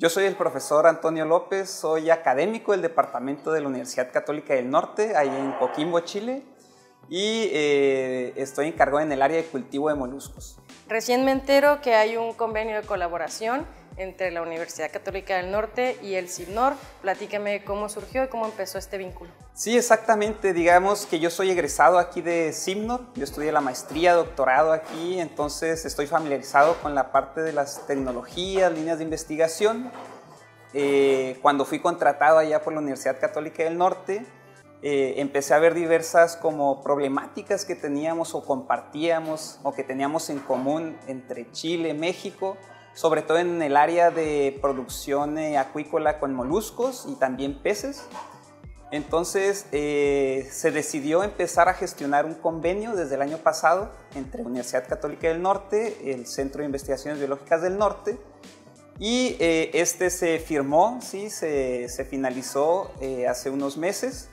Yo soy el profesor Antonio López, soy académico del departamento de la Universidad Católica del Norte, ahí en Coquimbo, Chile, y estoy encargado en el área de cultivo de moluscos. Recién me entero que hay un convenio de colaboración entre la Universidad Católica del Norte y el CIBNOR. Platícame cómo surgió y cómo empezó este vínculo. Sí, exactamente. Digamos que yo soy egresado aquí de CIBNOR. Yo estudié la maestría, doctorado aquí, entonces estoy familiarizado con la parte de las tecnologías, líneas de investigación. Cuando fui contratado allá por la Universidad Católica del Norte, empecé a ver diversas como problemáticas que teníamos o compartíamos o que teníamos en común entre Chile y México, sobre todo en el área de producción acuícola con moluscos y también peces. Entonces se decidió empezar a gestionar un convenio desde el año pasado entre la Universidad Católica del Norte, el Centro de Investigaciones Biológicas del Norte, y este se firmó, ¿sí? se finalizó hace unos meses,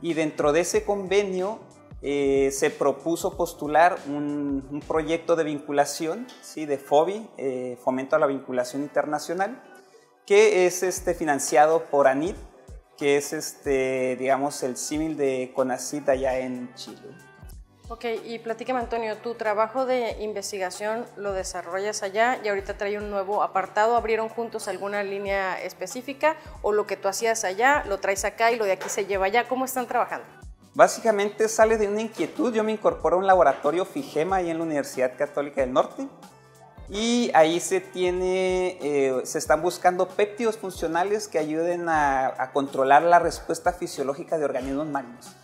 y dentro de ese convenio se propuso postular un proyecto de vinculación, ¿sí? de FOBI, Fomento a la Vinculación Internacional, que es financiado por ANID, que es digamos, el símil de CONACYT allá en Chile. Ok, y platícame, Antonio, tu trabajo de investigación lo desarrollas allá y ahorita trae un nuevo apartado. ¿Abrieron juntos alguna línea específica o lo que tú hacías allá lo traes acá y lo de aquí se lleva allá? ¿Cómo están trabajando? Básicamente sale de una inquietud. Yo me incorporo a un laboratorio FIGEMA ahí en la Universidad Católica del Norte y ahí se están buscando péptidos funcionales que ayuden a controlar la respuesta fisiológica de organismos marinos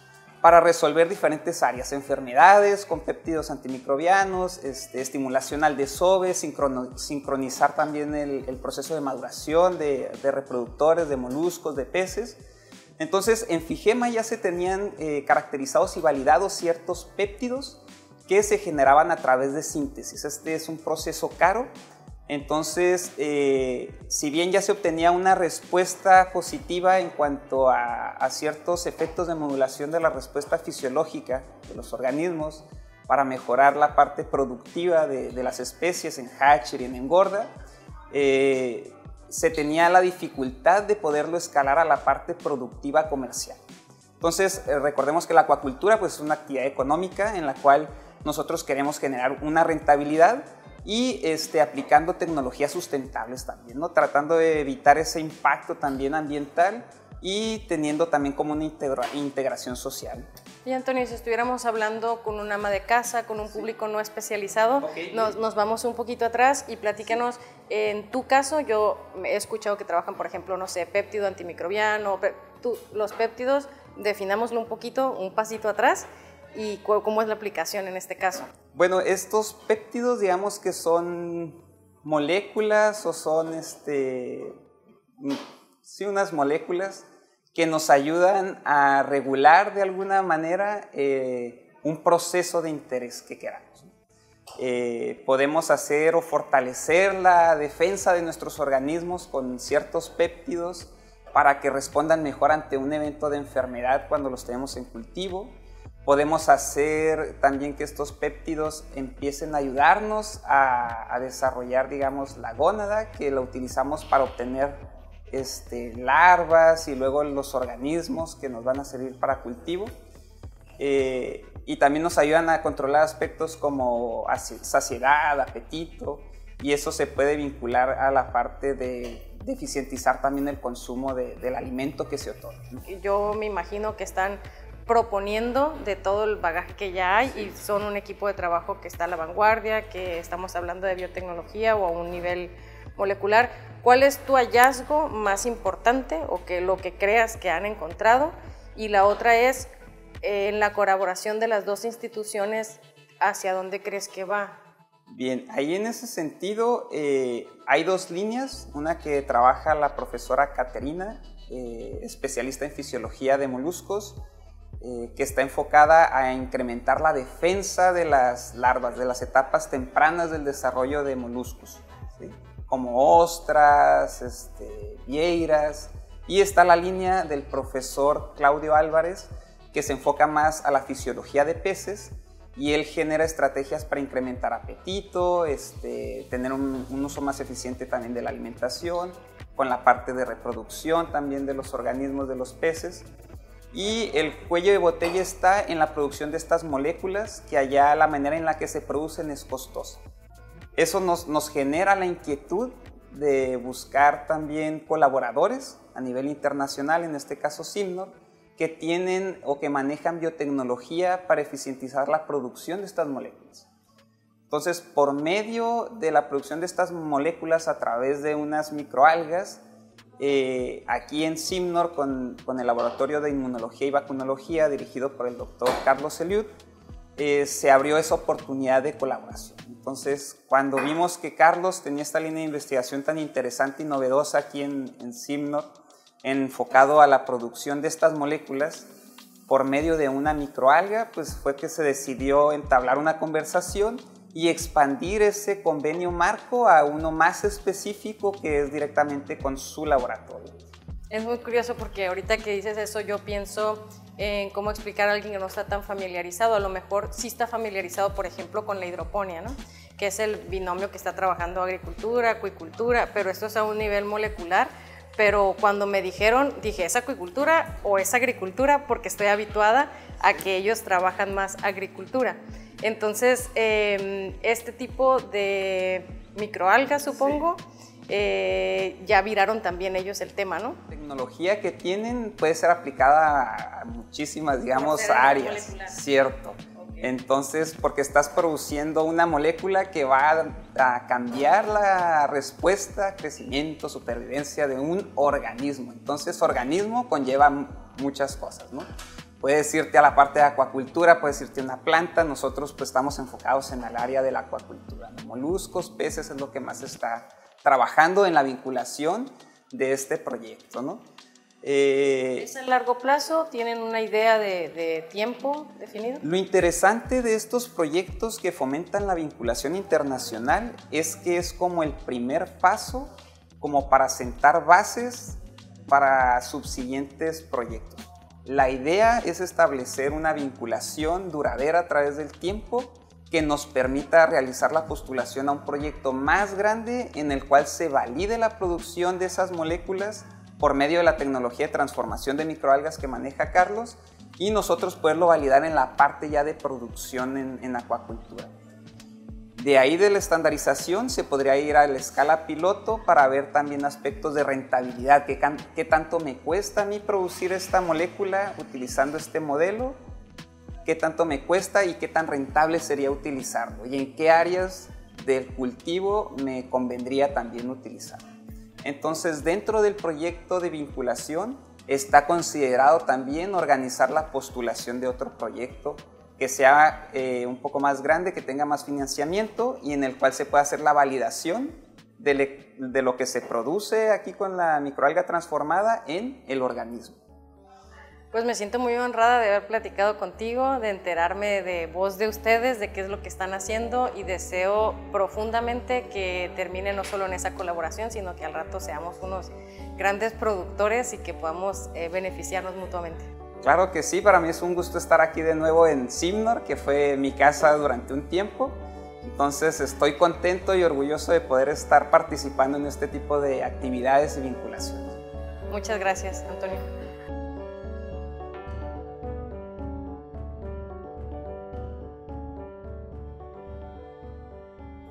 para resolver diferentes áreas, enfermedades con péptidos antimicrobianos, estimulación al desove, sincronizar también el proceso de maduración de reproductores, de moluscos, de peces. Entonces, en FIGEMA ya se tenían caracterizados y validados ciertos péptidos que se generaban a través de síntesis. Este es un proceso caro. Entonces, si bien ya se obtenía una respuesta positiva en cuanto a ciertos efectos de modulación de la respuesta fisiológica de los organismos para mejorar la parte productiva de las especies en hatchery y en engorda, se tenía la dificultad de poderlo escalar a la parte productiva comercial. Entonces, recordemos que la acuacultura pues, es una actividad económica en la cual nosotros queremos generar una rentabilidad y aplicando tecnologías sustentables también, ¿no? Tratando de evitar ese impacto también ambiental y teniendo también como una integración social. Y Antonio, si estuviéramos hablando con un ama de casa, con un público no especializado, okay, nos vamos un poquito atrás y platícanos, en tu caso, yo he escuchado que trabajan, por ejemplo, no sé, péptido antimicrobiano, los péptidos, definámoslo un poquito, un pasito atrás, y cómo es la aplicación en este caso. Bueno, estos péptidos, digamos que son moléculas o son sí, unas moléculas que nos ayudan a regular de alguna manera un proceso de interés que queramos. Podemos hacer o fortalecer la defensa de nuestros organismos con ciertos péptidos para que respondan mejor ante un evento de enfermedad cuando los tenemos en cultivo. Podemos hacer también que estos péptidos empiecen a ayudarnos a desarrollar, digamos, la gónada, que la utilizamos para obtener larvas y luego los organismos que nos van a servir para cultivo. Y también nos ayudan a controlar aspectos como saciedad, apetito, y eso se puede vincular a la parte de eficientizar también el consumo del alimento que se otorga. Yo me imagino que están proponiendo de todo el bagaje que ya hay y son un equipo de trabajo que está a la vanguardia, que estamos hablando de biotecnología o a un nivel molecular. ¿Cuál es tu hallazgo más importante o lo que creas que han encontrado? Y la otra es, en la colaboración de las dos instituciones, ¿hacia dónde crees que va? Bien, ahí en ese sentido hay dos líneas, una que trabaja la profesora Caterina, especialista en fisiología de moluscos, que está enfocada a incrementar la defensa de las larvas, de las etapas tempranas del desarrollo de moluscos, ¿sí? Como ostras, vieiras, Y está la línea del profesor Claudio Álvarez, que se enfoca más a la fisiología de peces, y él genera estrategias para incrementar apetito, tener un uso más eficiente también de la alimentación, con la parte de reproducción también de los organismos de los peces. Y el cuello de botella está en la producción de estas moléculas, que allá la manera en la que se producen es costosa. Eso nos genera la inquietud de buscar también colaboradores a nivel internacional, en este caso Simnor, que tienen o que manejan biotecnología para eficientizar la producción de estas moléculas. Entonces, por medio de la producción de estas moléculas a través de unas microalgas, aquí en Simnor, con el Laboratorio de Inmunología y Vacunología, dirigido por el doctor Carlos Eliud, se abrió esa oportunidad de colaboración. Entonces, cuando vimos que Carlos tenía esta línea de investigación tan interesante y novedosa aquí en Simnor, enfocado a la producción de estas moléculas por medio de una microalga, pues fue que se decidió entablar una conversación y expandir ese convenio marco a uno más específico, que es directamente con su laboratorio. Es muy curioso porque ahorita que dices eso yo pienso en cómo explicar a alguien que no está tan familiarizado. A lo mejor sí está familiarizado, por ejemplo, con la hidroponía, ¿no? Que es el binomio que está trabajando agricultura, acuicultura, pero esto es a un nivel molecular. Pero cuando me dijeron, dije, ¿es acuicultura o es agricultura? Porque estoy habituada a que ellos trabajan más agricultura. Entonces, este tipo de microalgas, supongo, ya viraron también ellos el tema, ¿no? La tecnología que tienen puede ser aplicada a muchísimas, digamos, áreas, ¿cierto? Entonces, porque estás produciendo una molécula que va a cambiar la respuesta, crecimiento, supervivencia de un organismo. Entonces, organismo conlleva muchas cosas, ¿no? Puedes irte a la parte de acuacultura, puedes irte a una planta. Nosotros pues estamos enfocados en el área de la acuacultura, ¿no? Moluscos, peces es lo que más está trabajando en la vinculación de este proyecto, ¿no? ¿Es a largo plazo? ¿Tienen una idea de tiempo definido? Lo interesante de estos proyectos que fomentan la vinculación internacional es que es como el primer paso como para sentar bases para subsiguientes proyectos. La idea es establecer una vinculación duradera a través del tiempo que nos permita realizar la postulación a un proyecto más grande en el cual se valide la producción de esas moléculas por medio de la tecnología de transformación de microalgas que maneja Carlos, y nosotros poderlo validar en la parte ya de producción en acuacultura. De ahí de la estandarización se podría ir a la escala piloto para ver también aspectos de rentabilidad, qué tanto me cuesta a mí producir esta molécula utilizando este modelo, qué tanto me cuesta y qué tan rentable sería utilizarlo, y en qué áreas del cultivo me convendría también utilizarlo. Entonces, dentro del proyecto de vinculación está considerado también organizar la postulación de otro proyecto que sea un poco más grande, que tenga más financiamiento y en el cual se pueda hacer la validación de lo que se produce aquí con la microalga transformada en el organismo. Pues me siento muy honrada de haber platicado contigo, de enterarme de voz de ustedes, de qué es lo que están haciendo, y deseo profundamente que termine no solo en esa colaboración, sino que al rato seamos unos grandes productores y que podamos beneficiarnos mutuamente. Claro que sí, para mí es un gusto estar aquí de nuevo en Simnor, que fue mi casa durante un tiempo. Entonces estoy contento y orgulloso de poder estar participando en este tipo de actividades y vinculaciones. Muchas gracias, Antonio.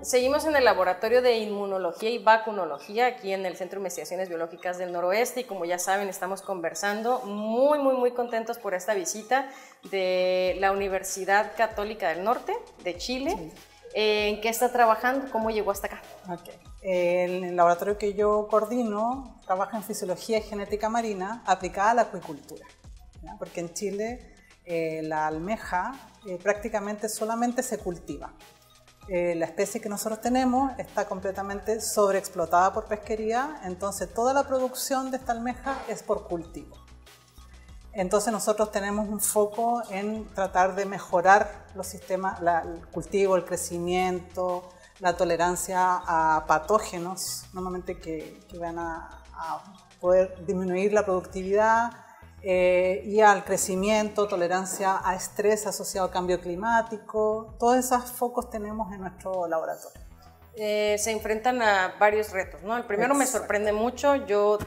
Seguimos en el Laboratorio de Inmunología y Vacunología, aquí en el Centro de Investigaciones Biológicas del Noroeste, y como ya saben, estamos conversando muy contentos por esta visita de la Universidad Católica del Norte de Chile. Sí. ¿En qué está trabajando? ¿Cómo llegó hasta acá? Okay. El laboratorio que yo coordino trabaja en fisiología y genética marina aplicada a la acuicultura, ¿ya? Porque en Chile la almeja prácticamente solamente se cultiva. La especie que nosotros tenemos está completamente sobreexplotada por pesquería, entonces toda la producción de esta almeja es por cultivo. Entonces nosotros tenemos un foco en tratar de mejorar los sistemas, el cultivo, el crecimiento, la tolerancia a patógenos, normalmente que van a poder disminuir la productividad y al crecimiento, tolerancia a estrés asociado al cambio climático. Todos esos focos tenemos en nuestro laboratorio. Se enfrentan a varios retos, ¿no? El primero me sorprende mucho, yo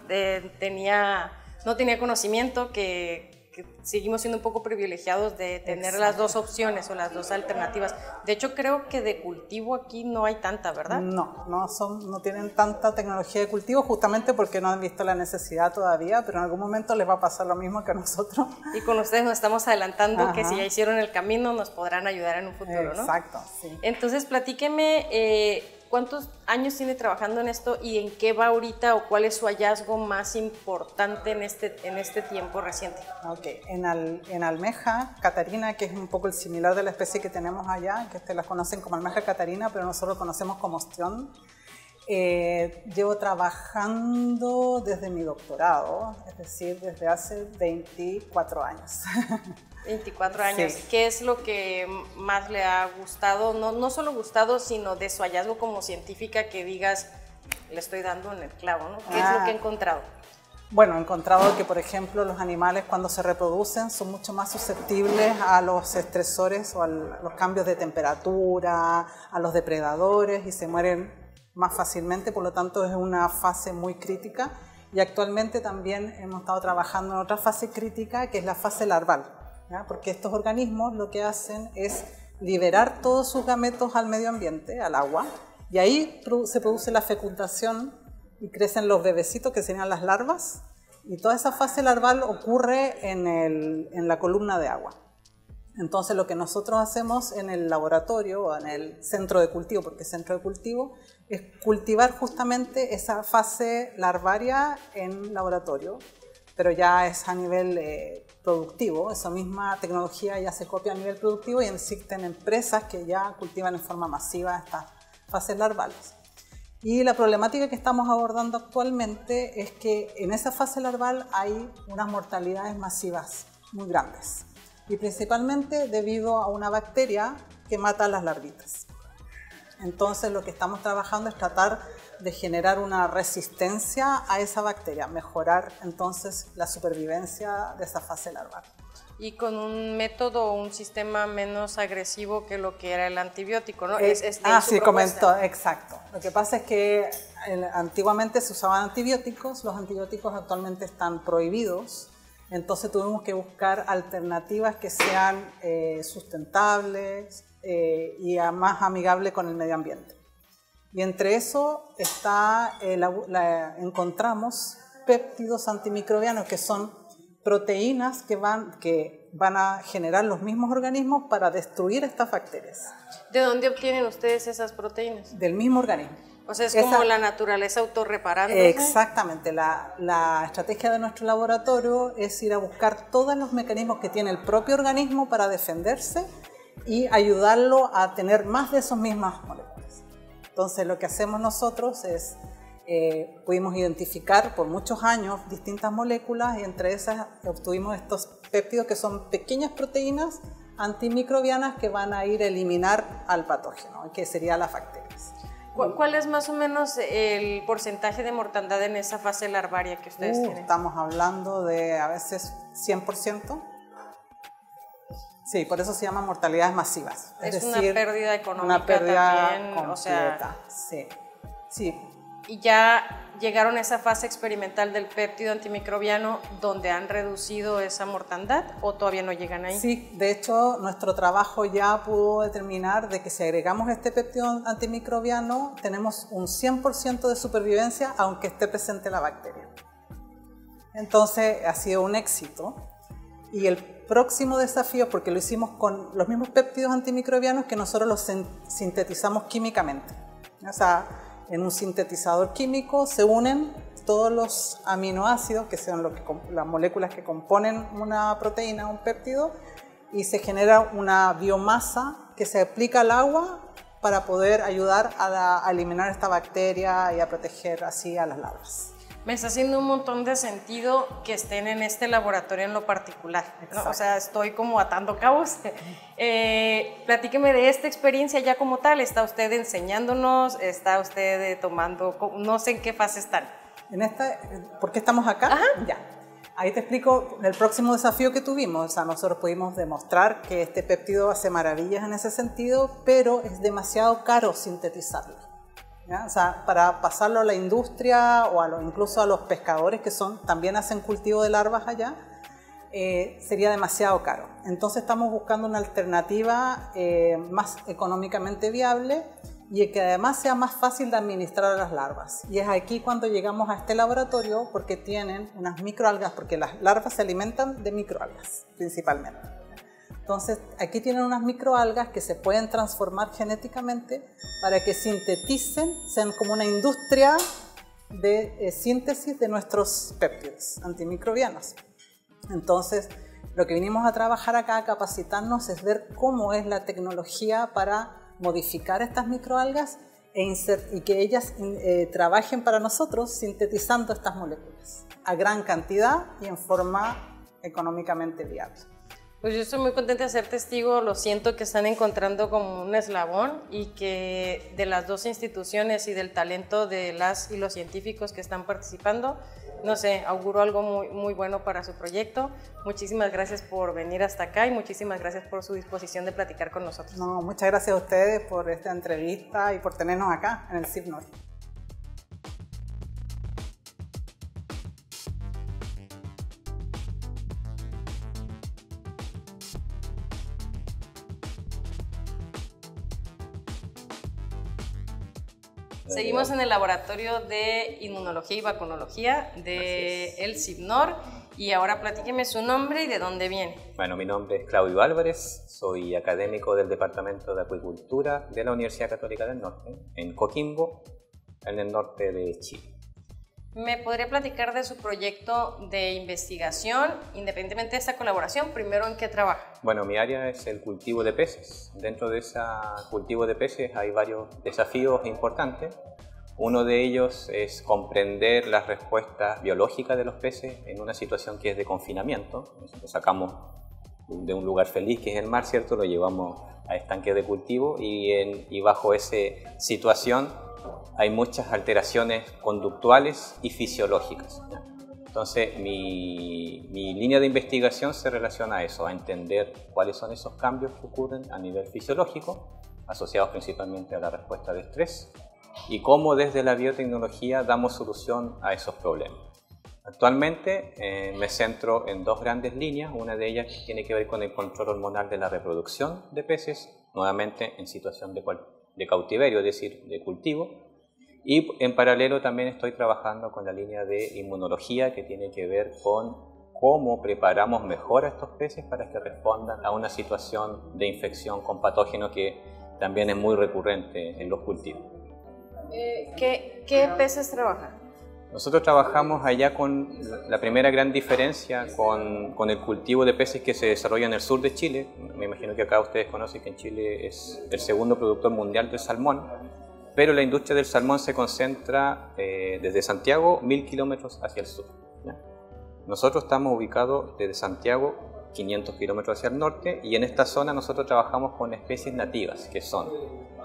no tenía conocimiento que seguimos siendo un poco privilegiados de tener las dos opciones o las dos alternativas. De hecho, creo que de cultivo aquí no hay tanta, ¿verdad? No tienen tanta tecnología de cultivo justamente porque no han visto la necesidad todavía, pero en algún momento les va a pasar lo mismo que a nosotros. Y con ustedes nos estamos adelantando, que si ya hicieron el camino nos podrán ayudar en un futuro, ¿no? Exacto, sí. Entonces, platíqueme, ¿cuántos años tiene trabajando en esto y en qué va ahorita o cuál es su hallazgo más importante en este tiempo reciente? Ok, en almeja catarina, que es un poco el similar de la especie que tenemos allá, que ustedes la conocen como almeja catarina, pero nosotros lo conocemos como ostión. Llevo trabajando desde mi doctorado, es decir, desde hace 24 años. 24 años. Sí. ¿Qué es lo que más le ha gustado? No solo gustado, sino de su hallazgo como científica que digas, le estoy dando en el clavo, ¿no? ¿Qué es lo que he encontrado? Bueno, he encontrado que, por ejemplo, los animales cuando se reproducen son mucho más susceptibles a los estresores o a los cambios de temperatura, a los depredadores y se mueren más fácilmente, por lo tanto es una fase muy crítica. Y actualmente también hemos estado trabajando en otra fase crítica que es la fase larval, ¿ya? Porque estos organismos lo que hacen es liberar todos sus gametos al medio ambiente, al agua, y ahí se produce la fecundación y crecen los bebecitos que serían las larvas, y toda esa fase larval ocurre en la columna de agua. Entonces lo que nosotros hacemos en el laboratorio o en el centro de cultivo, porque es centro de cultivo, es cultivar justamente esa fase larvaria en laboratorio, pero ya es a nivel productivo. Esa misma tecnología ya se copia a nivel productivo y existen empresas que ya cultivan en forma masiva estas fases larvales. Y la problemática que estamos abordando actualmente es que en esa fase larval hay unas mortalidades masivas muy grandes, y principalmente debido a una bacteria que mata a las larvitas. Entonces lo que estamos trabajando es tratar de generar una resistencia a esa bacteria, mejorar entonces la supervivencia de esa fase larval. Y con un método o un sistema menos agresivo que lo que era el antibiótico, ¿no? Sí, comentó, exacto. Lo que pasa es que antiguamente se usaban antibióticos, los antibióticos actualmente están prohibidos, entonces tuvimos que buscar alternativas que sean sustentables y más amigables con el medio ambiente. Y entre eso encontramos péptidos antimicrobianos, que son proteínas que van a generar los mismos organismos para destruir estas bacterias. ¿De dónde obtienen ustedes esas proteínas? Del mismo organismo. O sea, es como la naturaleza autorreparándose. Exactamente. La estrategia de nuestro laboratorio es ir a buscar todos los mecanismos que tiene el propio organismo para defenderse y ayudarlo a tener más de esas mismas moléculas. Entonces, lo que hacemos nosotros es pudimos identificar por muchos años distintas moléculas y entre esas obtuvimos estos péptidos que son pequeñas proteínas antimicrobianas que van a ir a eliminar al patógeno, que serían las bacterias. ¿Cuál es más o menos el porcentaje de mortandad en esa fase larvaria que ustedes tienen? Estamos hablando de a veces 100%. Sí, por eso se llaman mortalidades masivas. Es decir, una pérdida económica una pérdida también, completa. O sea, sí. Y ya llegaron a esa fase experimental del péptido antimicrobiano donde han reducido esa mortandad, ¿o todavía no llegan ahí? Sí, de hecho nuestro trabajo ya pudo determinar de que si agregamos este péptido antimicrobiano tenemos un 100% de supervivencia aunque esté presente la bacteria. Entonces ha sido un éxito. Y el próximo desafío, porque lo hicimos con los mismos péptidos antimicrobianos que nosotros los sintetizamos químicamente. O sea, en un sintetizador químico se unen todos los aminoácidos, que son las moléculas que componen una proteína, un péptido, y se genera una biomasa que se aplica al agua para poder ayudar a eliminar esta bacteria y a proteger así a las larvas. Me está haciendo un montón de sentido que estén en este laboratorio en lo particular, ¿no? O sea, estoy como atando cabos. Platíqueme de esta experiencia ya como tal. ¿Está usted enseñándonos? ¿Está usted tomando? No sé en qué fase están. ¿Por qué estamos acá? Ajá. Ya. Ahí te explico el próximo desafío que tuvimos. O sea, nosotros pudimos demostrar que este péptido hace maravillas en ese sentido, pero es demasiado caro sintetizarlo. ¿Ya? O sea, para pasarlo a la industria o incluso a los pescadores que también hacen cultivo de larvas allá, sería demasiado caro. Entonces estamos buscando una alternativa más económicamente viable y que además sea más fácil de administrar a las larvas. Y es aquí cuando llegamos a este laboratorio, porque tienen unas microalgas, porque las larvas se alimentan de microalgas principalmente. Entonces aquí tienen unas microalgas que se pueden transformar genéticamente para que sinteticen, sean como una industria de síntesis de nuestros péptidos antimicrobianos. Entonces, lo que vinimos a trabajar acá, a capacitarnos, es ver cómo es la tecnología para modificar estas microalgas y que ellas trabajen para nosotros sintetizando estas moléculas a gran cantidad y en forma económicamente viable. Pues yo estoy muy contenta de ser testigo, lo siento que están encontrando como un eslabón y que de las dos instituciones y del talento de las y los científicos que están participando, no sé, auguro algo muy, muy bueno para su proyecto. Muchísimas gracias por venir hasta acá y muchísimas gracias por su disposición de platicar con nosotros. No, muchas gracias a ustedes por esta entrevista y por tenernos acá en el CIBNOR. Seguimos en el laboratorio de inmunología y vacunología del CIBNOR y ahora platíqueme su nombre y de dónde viene. Bueno, mi nombre es Claudio Álvarez, soy académico del Departamento de Acuicultura de la Universidad Católica del Norte, en Coquimbo, en el norte de Chile. ¿Me podría platicar de su proyecto de investigación, independientemente de esta colaboración? Primero, ¿en qué trabaja? Bueno, mi área es el cultivo de peces. Dentro de ese cultivo de peces hay varios desafíos importantes. Uno de ellos es comprender las respuestas biológicas de los peces en una situación que es de confinamiento. Lo sacamos de un lugar feliz que es el mar, ¿cierto? Lo llevamos a estanques de cultivo y bajo esa situación hay muchas alteraciones conductuales y fisiológicas. Entonces, mi línea de investigación se relaciona a eso, a entender cuáles son esos cambios que ocurren a nivel fisiológico, asociados principalmente a la respuesta de estrés, y cómo desde la biotecnología damos solución a esos problemas. Actualmente me centro en dos grandes líneas, una de ellas tiene que ver con el control hormonal de la reproducción de peces, nuevamente en situación de cautiverio, es decir, de cultivo. Y en paralelo también estoy trabajando con la línea de inmunología que tiene que ver con cómo preparamos mejor a estos peces para que respondan a una situación de infección con patógenos que también es muy recurrente en los cultivos. ¿Qué peces trabajan? Nosotros trabajamos allá con la primera gran diferencia con el cultivo de peces que se desarrolla en el sur de Chile. Me imagino que acá ustedes conocen que en Chile es el segundo productor mundial de salmón. Pero la industria del salmón se concentra desde Santiago 1000 kilómetros hacia el sur. ¿Ya? Nosotros estamos ubicados desde Santiago 500 kilómetros hacia el norte y en esta zona nosotros trabajamos con especies nativas que son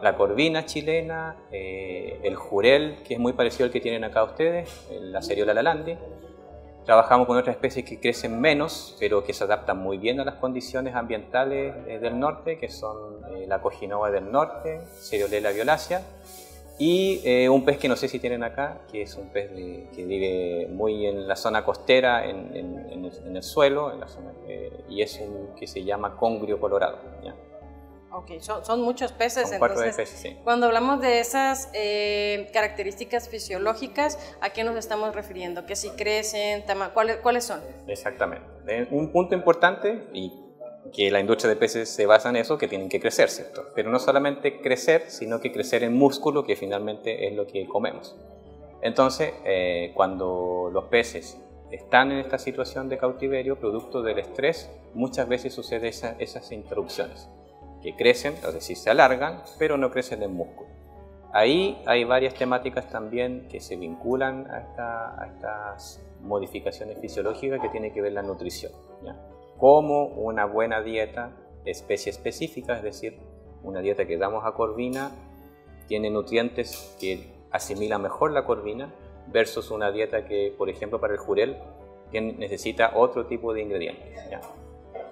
la corvina chilena, el jurel, que es muy parecido al que tienen acá ustedes, la seriola lalandi. Trabajamos con otras especies que crecen menos, pero que se adaptan muy bien a las condiciones ambientales del norte, que son la cojinova del norte, Seriolela violacea, y un pez que no sé si tienen acá, que es un pez que vive muy en la zona costera, en el suelo, y es un que se llama congrio colorado. ¿Ya? Ok, son muchos peces. Son 4 entonces, peces, sí. Cuando hablamos de esas características fisiológicas, ¿a qué nos estamos refiriendo? ¿Que si crecen? ¿Cuáles son? Exactamente. Un punto importante, y que la industria de peces se basa en eso, que tienen que crecer, ¿cierto? Pero no solamente crecer, sino que crecer en músculo, que finalmente es lo que comemos. Entonces, cuando los peces están en esta situación de cautiverio, producto del estrés, muchas veces sucede esas interrupciones, que crecen, es decir, se alargan, pero no crecen en músculo. Ahí hay varias temáticas también que se vinculan a estas modificaciones fisiológicas que tiene que ver la nutrición, ¿ya? Como una buena dieta, especie específica, es decir, una dieta que damos a corvina, tiene nutrientes que asimila mejor la corvina, versus una dieta que, por ejemplo, para el jurel, que necesita otro tipo de ingredientes, ¿ya?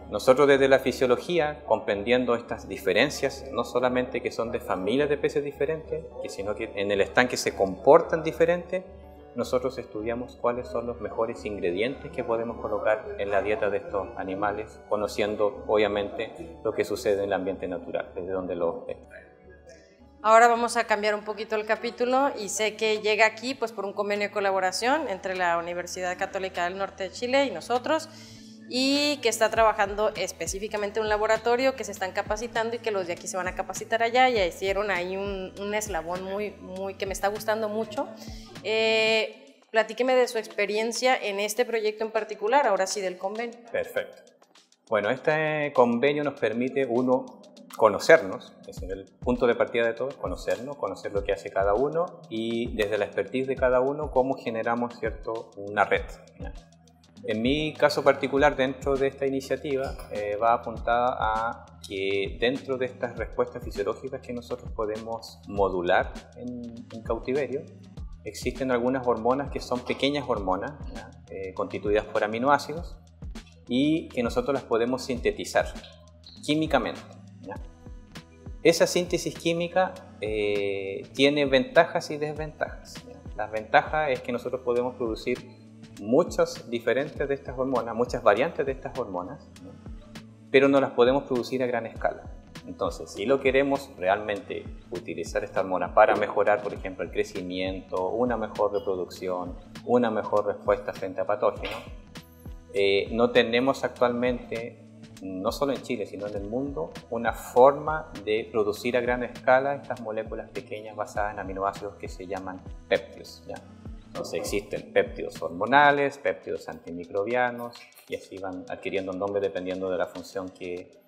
Nosotros desde la fisiología, comprendiendo estas diferencias, no solamente que son de familias de peces diferentes, sino que en el estanque se comportan diferentes, nosotros estudiamos cuáles son los mejores ingredientes que podemos colocar en la dieta de estos animales, conociendo obviamente lo que sucede en el ambiente natural, desde donde lo extraen. Ahora vamos a cambiar un poquito el capítulo y sé que llega aquí pues por un convenio de colaboración entre la Universidad Católica del Norte de Chile y nosotros, y que está trabajando específicamente en un laboratorio, que se están capacitando y que los de aquí se van a capacitar allá, y hicieron ahí un eslabón muy que me está gustando mucho. Platíqueme de su experiencia en este proyecto en particular, ahora sí del convenio. Perfecto. Bueno, este convenio nos permite, uno, conocernos, es decir, el punto de partida de todo es conocernos, conocer lo que hace cada uno y desde la expertise de cada uno cómo generamos, ¿cierto?, una red, ¿ya? En mi caso particular, dentro de esta iniciativa, va apuntada a que dentro de estas respuestas fisiológicas que nosotros podemos modular en cautiverio, existen algunas hormonas que son pequeñas hormonas, constituidas por aminoácidos, y que nosotros las podemos sintetizar químicamente, ¿ya? Esa síntesis química tiene ventajas y desventajas, ¿ya? Las ventajas es que nosotros podemos producir muchas diferentes de estas hormonas, muchas variantes de estas hormonas, ¿no?, pero no las podemos producir a gran escala. Entonces, si lo queremos realmente utilizar esta hormona para mejorar, por ejemplo, el crecimiento, una mejor reproducción, una mejor respuesta frente a patógenos, no tenemos actualmente, no solo en Chile, sino en el mundo, una forma de producir a gran escala estas moléculas pequeñas basadas en aminoácidos que se llaman péptidos, ¿ya? Entonces existen péptidos hormonales, péptidos antimicrobianos, y así van adquiriendo un nombre dependiendo de la función que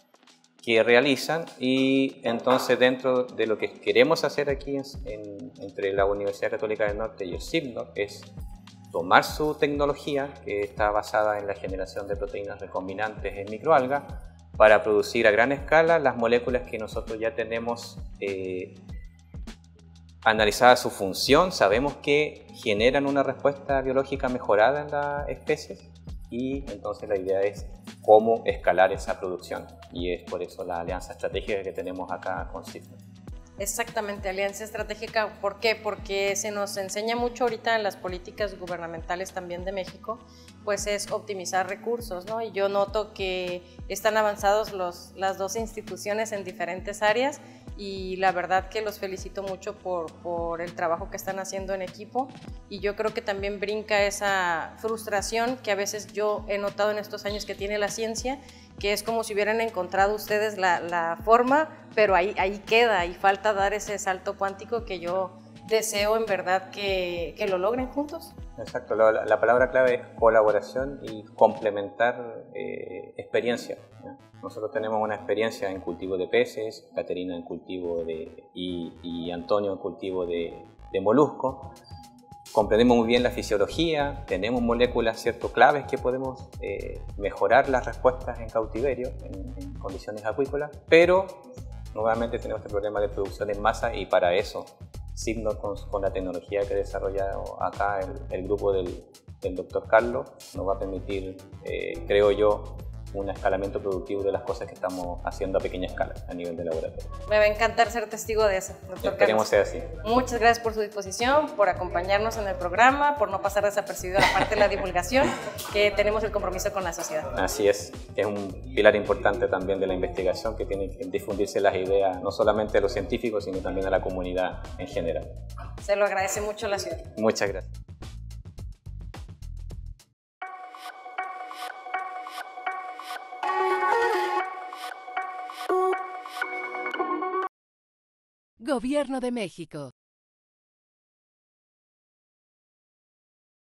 realizan. Y entonces dentro de lo que queremos hacer aquí entre la Universidad Católica del Norte y el CIPNOR es tomar su tecnología, que está basada en la generación de proteínas recombinantes en microalgas, para producir a gran escala las moléculas que nosotros ya tenemos analizada su función, sabemos que generan una respuesta biológica mejorada en las especies, y entonces la idea es cómo escalar esa producción, y es por eso la alianza estratégica que tenemos acá con CIPNOR. Exactamente, alianza estratégica. ¿Por qué? Porque se nos enseña mucho ahorita en las políticas gubernamentales también de México, pues es optimizar recursos, ¿no? Y yo noto que están avanzados las dos instituciones en diferentes áreas, y la verdad que los felicito mucho por el trabajo que están haciendo en equipo, y yo creo que también brinca esa frustración que a veces yo he notado en estos años que tiene la ciencia, que es como si hubieran encontrado ustedes la forma, pero ahí queda, y falta dar ese salto cuántico que yo deseo en verdad que lo logren juntos. Exacto, la palabra clave es colaboración y complementar experiencia, ¿no? Nosotros tenemos una experiencia en cultivo de peces, Caterina en cultivo y Antonio en cultivo de moluscos. Comprendemos muy bien la fisiología, tenemos moléculas, ¿cierto?, claves que podemos mejorar las respuestas en cautiverio, en condiciones acuícolas, pero nuevamente tenemos este problema de producción en masa, y para eso CIPNOR con la tecnología que ha desarrollado acá el grupo del doctor Carlos nos va a permitir, creo yo, un escalamiento productivo de las cosas que estamos haciendo a pequeña escala a nivel de laboratorio. Me va a encantar ser testigo de eso, doctor Esperemos Carlos. sea así. Muchas gracias por su disposición, por acompañarnos en el programa, por no pasar desapercibido la parte de la divulgación, que tenemos el compromiso con la sociedad. Así es un pilar importante también de la investigación, que tiene que difundirse las ideas no solamente a los científicos, sino también a la comunidad en general. Se lo agradece mucho la ciudad. Muchas gracias. Gobierno de México.